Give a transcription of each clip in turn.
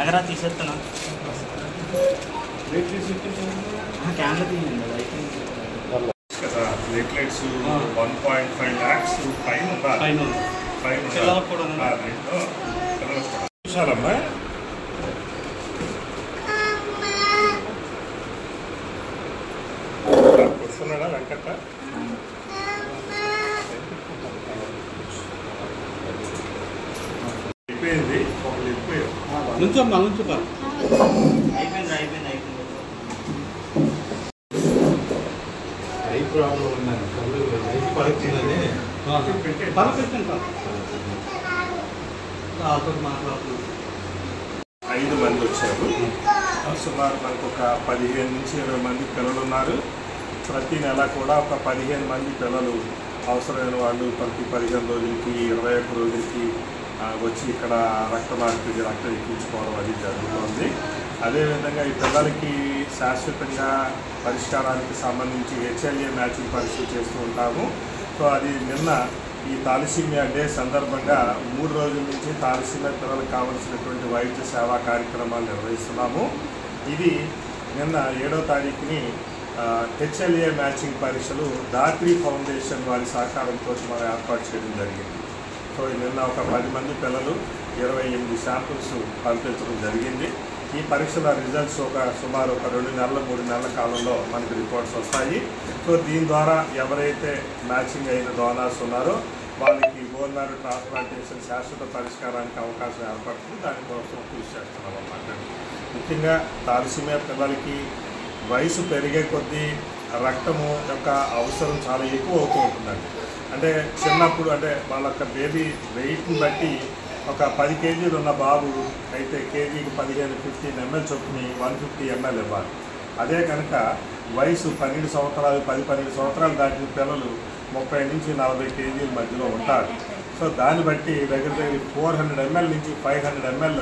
Camera తీసేస్తున్నా camera తీయండి కదా platelets 1.5 lakhs పైన చూసారమ్మా కూర్చున్నాడా వెంకట అయిపోయింది ఒకళ్ళు వెళ్ళిపోయారు అయిపోయింది ఐ ప్రాబ్లం ఉన్నాను కళ్ళు లైట్ పడుతుందని మాట్లాడుతున్నాను 5 మంది వచ్చారు. సుమారు మనకు ఒక 15 నుంచి 20 మంది పిల్లలు ఉన్నారు. ప్రతి నెల కూడా ఒక 15 మంది పిల్లలు అవసరమైన వాళ్ళు ప్రతి 15 రోజులకి 21 రోజులకి వచ్చి ఇక్కడ రక్త మార్పిడి రక్తం ఎక్కించుకోవడం అది జరుగుతుంది. అదేవిధంగా ఈ పిల్లలకి శాశ్వతంగా పరిష్కారానికి సంబంధించి హెచ్ఎల్ఏ మ్యాచింగ్ పరీక్షలు చేస్తూ ఉంటాము. సో అది నిన్న ఈ థాలసీమియా డే సందర్భంగా 3 రోజుల నుంచి థాలసీమియా పిల్లలకు కావాల్సినటువంటి వైద్య సేవా కార్యక్రమాలు నిర్వహిస్తున్నాము. ఇది నిన్న 7వ తారీఖుని హెచ్ఎల్ఏ మ్యాచింగ్ పరీక్షలు దాత్రి ఫౌండేషన్ వారి సహకారంతో మనం ఏర్పాటు చేయడం జరిగింది. సో నిన్న ఒక 10 మంది పిల్లలు 28 శాంపుల్స్ పంపించడం జరిగింది. ఈ పరీక్షల రిజల్ట్స్ సుమారు ఒక 2 నెలల 3 నెలల కాలంలో మనకు రిపోర్ట్స్ వస్తాయి. సో దీని ద్వారా ఎవరైతే మ్యాచింగ్ అయిన డోనర్స్ ఉన్నారో వాళ్ళకి బోన్ మ్యారో ట్రాన్స్ప్లాంటేషన్ శాశ్వత పరిష్కారానికి అవకాశం ఏర్పడుతుంది. దానికోసం కృషి చేస్తున్నాం అన్నమాట. ముఖ్యంగా థాలసీమియా పిల్లలకి వయసు పెరిగే కొద్దీ రక్తము యొక్క అవసరం చాలా ఎక్కువ అవుతూ ఉంటుందండి. అంటే చిన్నప్పుడు అంటే వాళ్ళ యొక్క బేబీ వెయిట్ని బట్టి ఒక 10 కేజీలు ఉన్న బాబు అయితే కేజీకి 15-15 ml చొప్పుని 150 ml ఇవ్వాలి. అదే కనుక వయసు 12 సంవత్సరాలు 10-12 సంవత్సరాలు దాటిన పిల్లలు 30 నుంచి 40 కేజీల మధ్యలో ఉంటారు. సో దాన్ని బట్టి దగ్గర 400 ml నుంచి 500 ml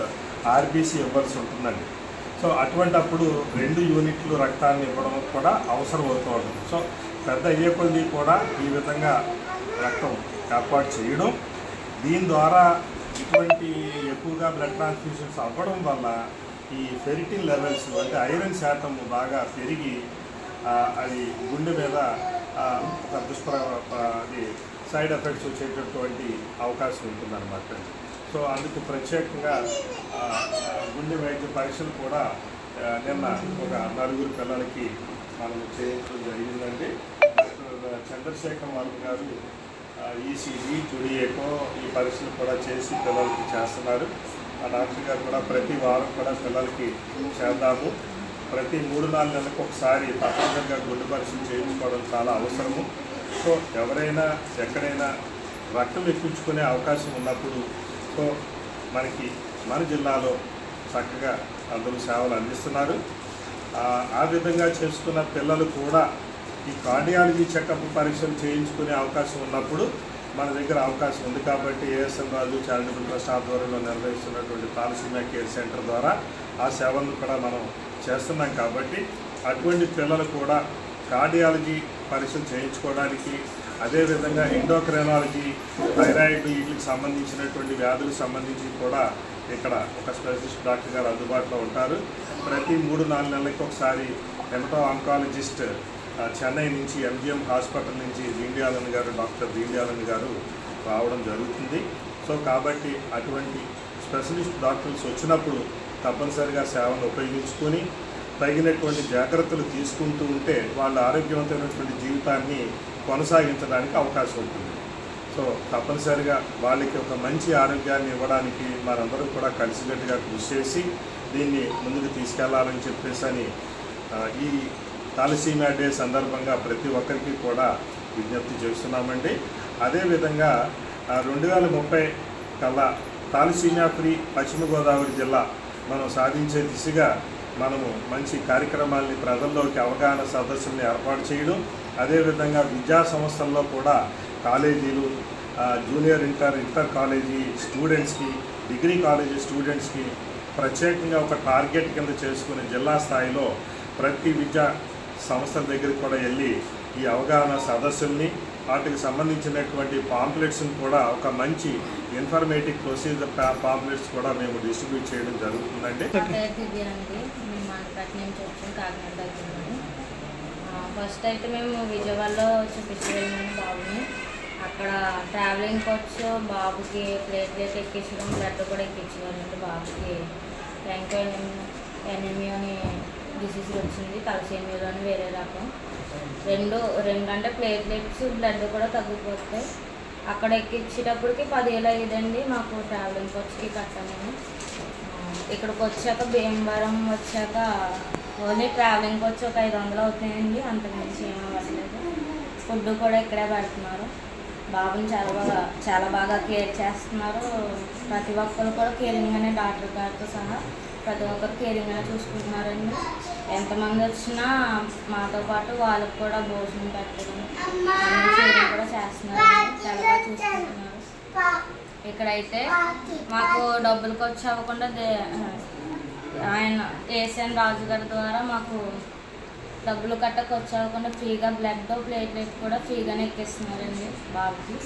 ఆర్బీసీ ఇవ్వాల్సి ఉంటుందండి. సో అటువంటప్పుడు 2 యూనిట్లు రక్తాన్ని ఇవ్వడం కూడా అవసరం అవుతూ ఉంటుంది. సో పెద్ద అయ్యే కొద్ది కూడా ఈ విధంగా రక్తం ఏర్పాటు చేయడం, దీని ద్వారా ఇటువంటి ఎక్కువగా బ్లడ్ ట్రాన్స్ఫ్యూషన్స్ అవ్వడం వల్ల ఈ ఫెరిటిన్ లెవెల్స్ అంటే ఐరన్ శాతం బాగా పెరిగి అది గుండె మీద ఒక అది సైడ్ ఎఫెక్ట్స్ వచ్చేటటువంటి అవకాశం ఉంటుందన్నమాట. సో అందుకు ప్రత్యేకంగా గుండె వైద్య పరీక్షలు కూడా నిన్న ఒక 4 పిల్లలకి మనం చేయించడం జరిగిందండి. చంద్రశేఖర్ వర్మ గారు ఈసీజీ టుడిఏకో ఈ పరీక్షలు కూడా చేసి పిల్లలకి చేస్తున్నారు. ఆ డాక్టర్ గారు కూడా ప్రతి వారం కూడా పిల్లలకి చేద్దాము, ప్రతి 3-4 నెలలకు ఒకసారి తప్పనిసరిగా గుండె పరీక్షలు చేయించుకోవడం చాలా అవసరము. సో ఎవరైనా ఎక్కడైనా రక్తం ఎక్కించుకునే అవకాశం ఉన్నప్పుడు సో మనకి మన జిల్లాలో చక్కగా అందరూ సేవలు అందిస్తున్నారు. ఆ విధంగా చేసుకున్న పిల్లలు కూడా ఈ కార్డియాలజీ చెకప్ పరీక్షలు చేయించుకునే అవకాశం ఉన్నప్పుడు మన దగ్గర అవకాశం ఉంది. కాబట్టి ఏఎస్ఎం రాజు చారిటబుల్ ట్రస్ట్ ఆధ్వర్యంలో నిర్వహిస్తున్నటువంటి థాలసీమియా కేర్ సెంటర్ ద్వారా ఆ సేవలను కూడా మనం చేస్తున్నాం. కాబట్టి అటువంటి పిల్లలు కూడా కార్డియాలజీ పరీక్షలు చేయించుకోవడానికి, అదేవిధంగా ఎండోక్రైనాలజీ, థైరాయిడ్ వీటికి సంబంధించినటువంటి వ్యాధులకు సంబంధించి కూడా ఇక్కడ ఒక స్పెషలిస్ట్ డాక్టర్ గారు అందుబాటులో ఉంటారు. ప్రతి 3-4 నెలలకు ఒకసారి హెమటో ఆంకాలజిస్ట్ చెన్నై నుంచి ఎంజిఎం హాస్పిటల్ నుంచి దీండియాలన్ గారు డాక్టర్ దీండియాలన్ గారు రావడం జరుగుతుంది. సో కాబట్టి అటువంటి స్పెషలిస్ట్ డాక్టర్స్ వచ్చినప్పుడు తప్పనిసరిగా సేవను ఉపయోగించుకొని తగినటువంటి జాగ్రత్తలు తీసుకుంటూ ఉంటే వాళ్ళ ఆరోగ్యవంతమైనటువంటి జీవితాన్ని కొనసాగించడానికి అవకాశం ఉంటుంది. సో తప్పనిసరిగా వాళ్ళకి ఒక మంచి ఆరోగ్యాన్ని ఇవ్వడానికి మనందరం కూడా కలిసికట్టుగా కృషి చేసి దీన్ని ముందుకు తీసుకెళ్లాలని చెప్పేసి ఈ థాలసీమియా డే సందర్భంగా ప్రతి ఒక్కరికి కూడా విజ్ఞప్తి చేస్తున్నామండి. అదేవిధంగా 2030 కల్లా థాలసీమియా ఫ్రీ పశ్చిమ గోదావరి జిల్లా మనం సాధించే దిశగా మనము మంచి కార్యక్రమాల్ని ప్రజల్లోకి అవగాహన సదస్సుల్ని ఏర్పాటు చేయడం, అదేవిధంగా విద్యా సంస్థల్లో కూడా కాలేజీలు, జూనియర్ ఇంటర్ కాలేజీ స్టూడెంట్స్కి, డిగ్రీ కాలేజీ స్టూడెంట్స్కి ప్రత్యేకంగా ఒక టార్గెట్ కింద చేసుకుని జిల్లా స్థాయిలో ప్రతి విద్యా సంస్థల దగ్గరికి కూడా వెళ్ళి ఈ అవగాహన సదస్సుల్ని వాటికి సంబంధించినటువంటి పాంప్లెట్స్ని కూడా ఒక మంచి ఇన్ఫర్మేటివ్ ప్రొసీజర్ పాంప్లెట్స్ కూడా మేము డిస్ట్రిబ్యూట్ చేయడం జరుగుతుందండి. మేము మండపేట నుంచి వచ్చాం, కాకినాడ దగ్గర. ఫస్ట్ అయితే మేము విజయవాడలో చూపించగలిగాము బాబుని. అక్కడ ట్రావెలింగ్కి వచ్చి బాబుకి ప్లేట్లెట్ ఎక్కించడం, బ్లడ్ కూడా ఎక్కించేవాళ్ళండి. బాబుకి ఎనిమియా అని డిసీజ్ వచ్చింది, తలసేమియాలో అని వేరే రకం. రెండు అంటే ప్లేట్లెట్స్ బ్లడ్ కూడా తగ్గిపోతాయి. అక్కడ ఎక్కించేటప్పటికి 10,000 అయ్యిందండి మాకు ట్రావెలింగ్కి వచ్చి కట్టాను. ఇక్కడికి వచ్చాక భీమవరం వచ్చాక ఓన్లీ ట్రావెలింగ్కి వచ్చి ఒక 500 అవుతున్నాయండి, అంతకుమించి ఏమీ అవ్వట్లేదు. ఫుడ్ కూడా ఇక్కడే పెడుతున్నారు. బాబుని చాలా బాగా కేర్ చేస్తున్నారు. ప్రతి ఒక్కరు కూడా కేరింగ్గానే, డాక్టర్ గారితో సహా ప్రతి ఒక్కరు కేరింగ్గానే చూసుకుంటున్నారండి. ఎంతమంది వచ్చినా మాతో పాటు వాళ్ళకు కూడా భోజనం పెట్టడం కేరింగ్ కూడా చేస్తున్నారు, చాలా బాగా చూసుకుంటున్నారు. ఇక్కడైతే మాకు డబ్బులు ఖర్చు అవ్వకుండా ఆయన ఏసియన్ రాజు గారి ద్వారా మాకు డబ్బులు కట్ట ఖర్చు అవ్వకుండా ఫ్రీగా బ్లడ్ ప్లేట్లెట్ కూడా ఫ్రీగానే ఎక్కిస్తున్నారండి బాబుకి.